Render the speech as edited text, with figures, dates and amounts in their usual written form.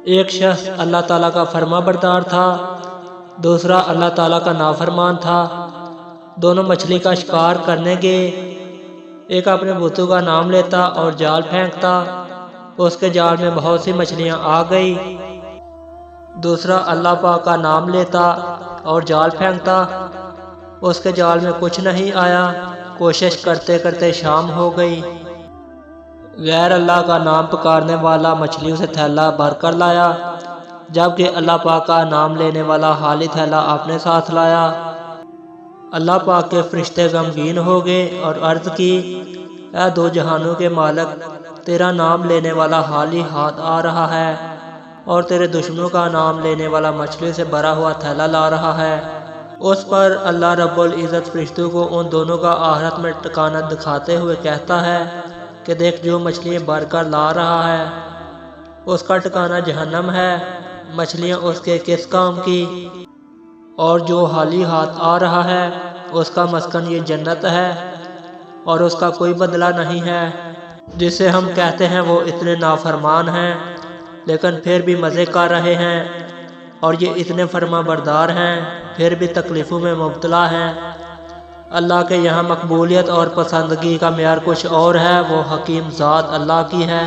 ایک شخص اللہ تعالیٰ کا فرما بردار تھا، دوسرا اللہ تعالیٰ کا نافرمان تھا۔ دونوں مچھلی کا شکار کرنے گئے۔ ایک اپنے بتوں کا نام لیتا اور جال پھینکتا، اس کے جال میں بہت سی مچھلیاں آ گئی۔ دوسرا اللہ پاک کا نام لیتا اور جال پھینکتا، اس کے جال میں کچھ نہیں آیا۔ کوشش کرتے کرتے شام ہو گئی۔ غیر اللہ کا نام پکارنے والا مچھلیوں سے تھیلا بھر کر لایا، جبکہ اللہ پاک کا نام لینے والا خالی تھیلا اپنے ساتھ لایا۔ اللہ پاک کے فرشتے غمگین ہو گئے اور عرض کی، اے دو جہانوں کے مالک، تیرا نام لینے والا خالی ہاتھ آ رہا ہے اور تیرے دشمنوں کا نام لینے والا مچھلیوں سے بھرا ہوا تھیلا لا رہا ہے۔ اس پر اللہ رب العزت فرشتوں کو ان دونوں کا آخرت میں ٹھکانہ دکھاتے ہوئے کہتا ہے کہ دیکھ، جو مچھلیاں بھر کر لا رہا ہے اس کا ٹھکانہ جہنم ہے، مچھلیاں اس کے کس کام کی؟ اور جو خالی ہاتھ آ رہا ہے اس کا مسکن یہ جنت ہے اور اس کا کوئی بدلہ نہیں ہے۔ جسے ہم کہتے ہیں وہ اتنے نافرمان ہیں لیکن پھر بھی مزے کر رہے ہیں، اور یہ اتنے فرما بردار ہیں پھر بھی تکلیفوں میں مبتلا ہیں۔ اللہ کے یہاں مقبولیت اور پسندگی کا معیار کچھ اور ہے، وہ حکیم ذات اللہ کی ہے۔